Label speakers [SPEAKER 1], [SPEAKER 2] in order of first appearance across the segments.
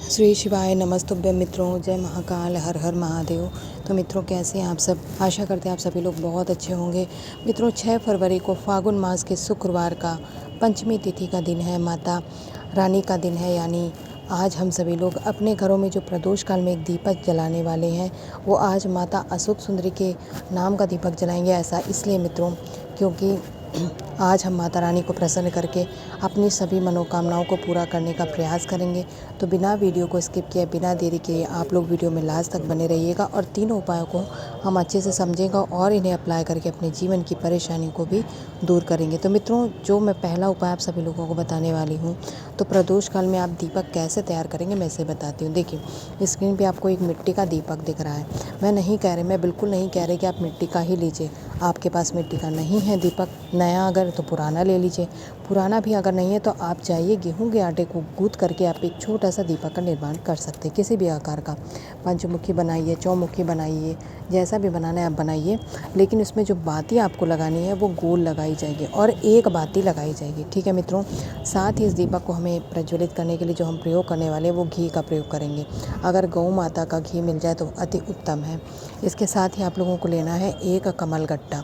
[SPEAKER 1] श्री शिवाय नमस्तुभ्यं मित्रों, जय महाकाल, हर हर महादेव। तो मित्रों, कैसे हैं आप सब? आशा करते हैं आप सभी लोग बहुत अच्छे होंगे। मित्रों, 6 फरवरी को फागुन मास के शुक्रवार का पंचमी तिथि का दिन है, माता रानी का दिन है। यानी आज हम सभी लोग अपने घरों में जो प्रदोष काल में एक दीपक जलाने वाले हैं, वो आज माता अशोक सुंदरी के नाम का दीपक जलाएंगे। ऐसा इसलिए मित्रों, क्योंकि आज हम माता रानी को प्रसन्न करके अपनी सभी मनोकामनाओं को पूरा करने का प्रयास करेंगे। तो बिना वीडियो को स्किप किए, बिना देरी किए आप लोग वीडियो में लास्ट तक बने रहिएगा और तीनों उपायों को हम अच्छे से समझेंगे और इन्हें अप्लाई करके अपने जीवन की परेशानी को भी दूर करेंगे। तो मित्रों, जो मैं पहला उपाय आप सभी लोगों को बताने वाली हूँ, तो प्रदोष काल में आप दीपक कैसे तैयार करेंगे मैं इसे बताती हूँ। देखिए, स्क्रीन पे आपको एक मिट्टी का दीपक दिख रहा है। मैं बिल्कुल नहीं कह रही कि आप मिट्टी का ही लीजिए। आपके पास मिट्टी का नहीं है दीपक नया, अगर तो पुराना ले लीजिए। पुराना भी अगर नहीं है तो आप चाहिए गेहूं के आटे को गूंथ करके आप एक छोटा सा दीपक का निर्माण कर सकते हैं, किसी भी आकार का। पंचमुखी बनाइए, चौमुखी बनाइए, जैसा भी बनाना है आप बनाइए। लेकिन उसमें जो बाती आपको लगानी है वो गोल लगाई जाएगी और एक बाती लगाई जाएगी, ठीक है मित्रों। साथ ही इस दीपक को हमें प्रज्वलित करने के लिए जो हम प्रयोग करने वाले हैं वो घी का प्रयोग करेंगे। अगर गौ माता का घी मिल जाए तो अति उत्तम है। इसके साथ ही आप लोगों को लेना है एक कमलगट्टा।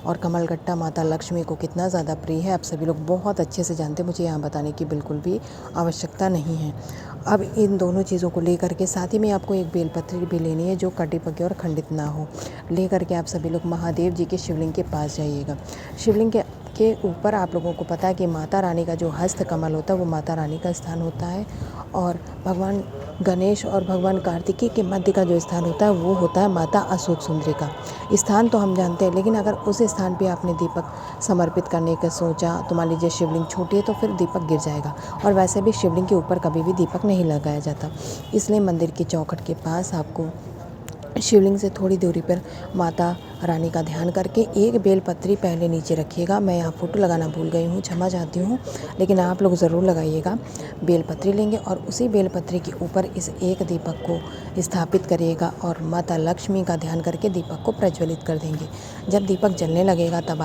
[SPEAKER 1] और कमलगट्टा माता लक्ष्मी को कितना ज़्यादा प्रिय है आप सभी लोग बहुत अच्छे से जानते हैं, मुझे यहाँ बताने की बिल्कुल भी आवश्यकता नहीं है। अब इन दोनों चीज़ों को लेकर के साथ ही में आपको एक बेलपत्री भी लेनी है जो कटी पकी और खंडित ना हो। लेकर के आप सभी लोग महादेव जी के शिवलिंग के पास जाइएगा। शिवलिंग के ऊपर आप लोगों को पता है कि माता रानी का जो हस्त कमल होता है वो माता रानी का स्थान होता है, और भगवान गणेश और भगवान कार्तिकेय के मध्य का जो स्थान होता है वो होता है माता अशोक सुंदरी का स्थान। तो हम जानते हैं, लेकिन अगर उस स्थान पे आपने दीपक समर्पित करने का सोचा तो मान लीजिए शिवलिंग छोटी है तो फिर दीपक गिर जाएगा। और वैसे भी शिवलिंग के ऊपर कभी भी दीपक नहीं लगाया जाता। इसलिए मंदिर की चौखट के पास आपको शिवलिंग से थोड़ी दूरी पर माता रानी का ध्यान करके एक बेलपत्री पहले नीचे रखिएगा। मैं यहाँ फ़ोटो लगाना भूल गई हूँ, क्षमा चाहती हूँ, लेकिन आप लोग ज़रूर लगाइएगा। बेलपत्री लेंगे और उसी बेलपत्री के ऊपर इस एक दीपक को स्थापित करिएगा और माता लक्ष्मी का ध्यान करके दीपक को प्रज्वलित कर देंगे। जब दीपक जलने लगेगा तब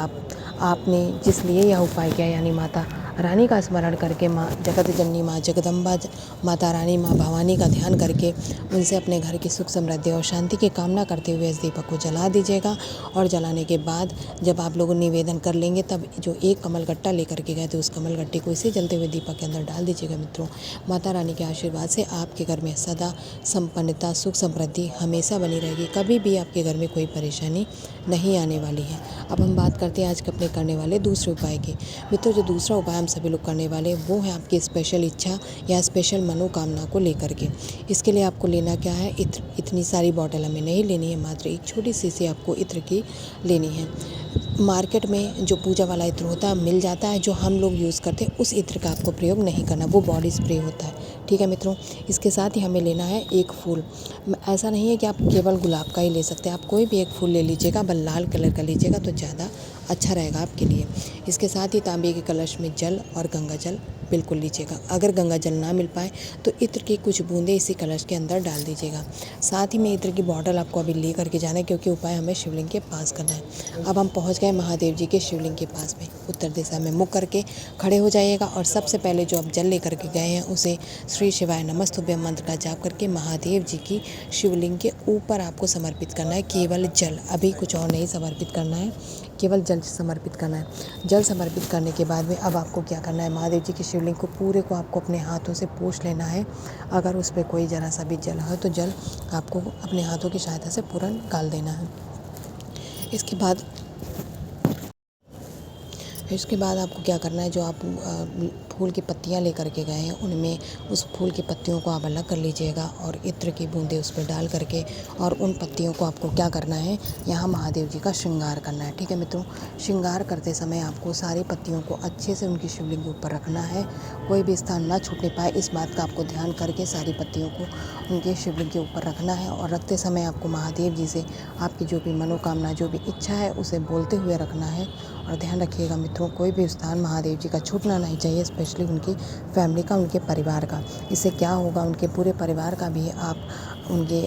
[SPEAKER 1] आपने जिस लिए यह उपाय किया, यानी माता रानी का स्मरण करके, माँ जगत जननी, माँ जगदम्बा, माता रानी, माँ भवानी का ध्यान करके उनसे अपने घर की सुख समृद्धि और शांति की कामना करते हुए इस दीपक को जला दीजिएगा। और जलाने के बाद जब आप लोग निवेदन कर लेंगे तब जो एक कमलगट्टा लेकर के गए थे उस कमलगट्टे को इसे जलते हुए दीपक के अंदर डाल दीजिएगा। मित्रों, माता रानी के आशीर्वाद से आपके घर में सदा संपन्नता, सुख समृद्धि हमेशा बनी रहेगी। कभी भी आपके घर में कोई परेशानी नहीं आने वाली है। अब हम बात करते हैं आज के अपने करने वाले दूसरे उपाय की। मित्रों, जो दूसरा उपाय हम सभी लोग करने वाले वो है आपकी स्पेशल इच्छा या स्पेशल मनोकामना को लेकर के। इसके लिए आपको लेना क्या है, इत्र। इतनी सारी बॉटल हमें नहीं लेनी है, मात्र एक छोटी सी आपको इत्र की लेनी है। मार्केट में जो पूजा वाला इत्र होता है मिल जाता है, जो हम लोग यूज़ करते हैं उस इत्र का आपको प्रयोग नहीं करना, वो बॉडी स्प्रे होता है, ठीक है मित्रों। इसके साथ ही हमें लेना है एक फूल। ऐसा नहीं है कि आप केवल गुलाब का ही ले सकते हैं, आप कोई भी एक फूल ले लीजिएगा, बस लाल कलर का लीजिएगा तो ज़्यादा अच्छा रहेगा आपके लिए। इसके साथ ही तांबे के कलश में जल और गंगा जल बिल्कुल लीजिएगा। अगर गंगा जल ना मिल पाए तो इत्र की कुछ बूंदें इसी कलश के अंदर डाल दीजिएगा। साथ ही में इत्र की बॉटल आपको अभी ले करके जाना है, क्योंकि उपाय हमें शिवलिंग के पास करना है। अब हम पहुंच गए महादेव जी के शिवलिंग के पास में। उत्तर दिशा में मुख करके खड़े हो जाइएगा और सबसे पहले जो आप जल लेकर के गए हैं उसे श्री शिवाय नमस्तुभ्यं मंत्र का जाप करके महादेव जी की शिवलिंग के ऊपर आपको समर्पित करना है। केवल जल, अभी कुछ और नहीं समर्पित करना है, केवल जल समर्पित करना है। जल समर्पित करने के बाद में अब आपको क्या करना है, महादेव जी की शिवलिंग को पूरे को आपको अपने हाथों से पोंछ लेना है। अगर उस पर कोई जरा सा भी जल हो तो जल आपको अपने हाथों की सहायता से पूरा निकाल देना है। इसके बाद आपको क्या करना है, जो आप फूल की पत्तियां लेकर के गए हैं उनमें उस फूल की पत्तियों को आप अलग कर लीजिएगा और इत्र की बूंदें उस पर डाल करके, और उन पत्तियों को आपको क्या करना है, यहाँ महादेव जी का श्रृंगार करना है, ठीक है मित्रों। श्रृंगार करते समय आपको सारी पत्तियों को अच्छे से उनकी शिवलिंग के ऊपर रखना है, कोई भी स्थान ना छूटने पाए इस बात का आपको ध्यान करके सारी पत्तियों को उनके शिवलिंग के ऊपर रखना है। और रखते समय आपको महादेव जी से आपकी जो भी मनोकामना, जो भी इच्छा है उसे बोलते हुए रखना है। और ध्यान रखिएगा मित्रों, कोई भी स्थान महादेव जी का छूटना नहीं चाहिए, स्पेशली उनकी फैमिली का, उनके परिवार का। इससे क्या होगा, उनके पूरे परिवार का भी आप उनके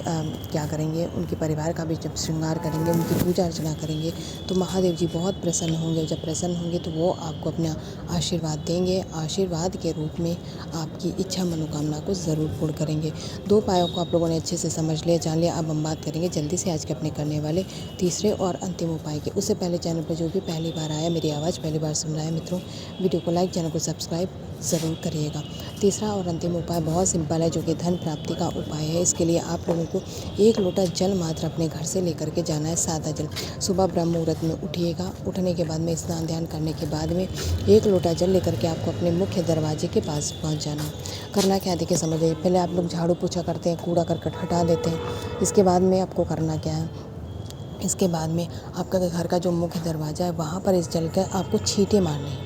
[SPEAKER 1] क्या करेंगे, उनके परिवार का भी जब श्रृंगार करेंगे, उनकी पूजा अर्चना करेंगे तो महादेव जी बहुत प्रसन्न होंगे। जब प्रसन्न होंगे तो वो आपको अपना आशीर्वाद देंगे। आशीर्वाद के रूप में आपकी इच्छा मनोकामना को ज़रूर पूर्ण करेंगे। 2 उपायों को आप लोगों ने अच्छे से समझ लिया, जान लिया। अब हम बात करेंगे जल्दी से आज के अपने करने वाले तीसरे और अंतिम उपाय के। उससे पहले चैनल पर जो भी पहली बार आया, मेरी आवाज़ पहली बार सुन रहा है मित्रों, वीडियो को लाइक, चैनल को सब्सक्राइब ज़रूर करिएगा। तीसरा और अंतिम उपाय बहुत सिंपल है, जो कि धन प्राप्ति का उपाय है। इसके लिए आप लोगों को 1 लोटा जल मात्र अपने घर से लेकर के जाना है, सादा जल। सुबह ब्रह्म मुहूर्त में उठिएगा, उठने के बाद में स्नान ध्यान करने के बाद में 1 लोटा जल लेकर के आपको अपने मुख्य दरवाजे के पास पहुंच जाना है। करना क्या है देखिए, समझिए। पहले आप लोग झाड़ू पोछा करते हैं, कूड़ा करकट हटा देते हैं। इसके बाद में आपको करना क्या है, इसके बाद में आपका घर का जो मुख्य दरवाज़ा है वहाँ पर इस जल के आपको छींटे मारने हैं।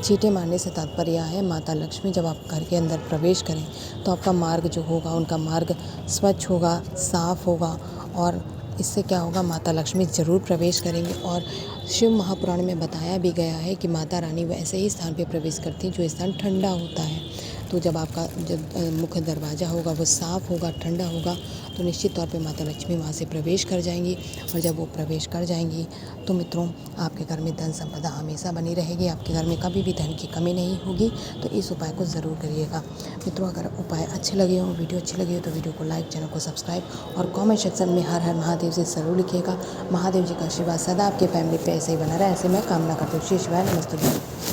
[SPEAKER 1] छींटे मारने से तात्पर्य है, माता लक्ष्मी जब आप घर के अंदर प्रवेश करें तो आपका मार्ग जो होगा, उनका मार्ग स्वच्छ होगा, साफ होगा। और इससे क्या होगा, माता लक्ष्मी ज़रूर प्रवेश करेंगे। और शिव महापुराण में बताया भी गया है कि माता रानी वैसे ही स्थान पे प्रवेश करती हैं जो स्थान ठंडा होता है। तो जब आपका जब मुख्य दरवाज़ा होगा वो साफ़ होगा, ठंडा होगा, तो निश्चित तौर पे माता लक्ष्मी वहाँ से प्रवेश कर जाएंगी। और जब वो प्रवेश कर जाएंगी तो मित्रों, आपके घर में धन संपदा हमेशा बनी रहेगी, आपके घर में कभी भी धन की कमी नहीं होगी। तो इस उपाय को ज़रूर करिएगा मित्रों। अगर उपाय अच्छे लगे हों, वीडियो अच्छी लगी हो तो वीडियो को लाइक, चैनल को सब्सक्राइब और कमेंट सेक्शन में हर हर महादेव से ज़रूर लिखिएगा। महादेव जी का आशीर्वाद सदा आपके फैमिली पे ऐसे ही बना रहे, ऐसे मैं कामना करती हूँ। श्री शिवाय, नमस्ते।